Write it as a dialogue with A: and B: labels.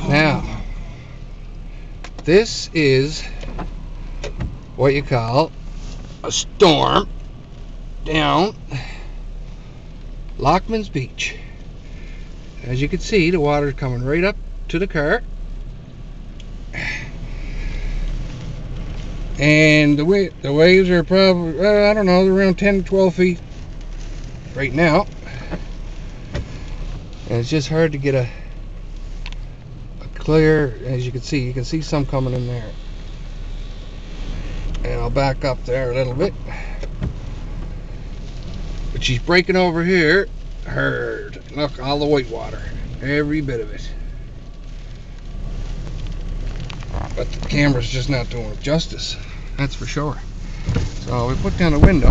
A: Now, this is what you call a storm down Lockman's Beach. As you can see, the water's coming right up to the car, and the waves are probably, I don't know, around 10 to 12 feet right now, and it's just hard to get a clear. As you can see some coming in there, and I'll back up there a little bit, but she's breaking over here hard. Look, all the white water, every bit of it, but the camera's just not doing it justice, that's for sure. So we put down the window.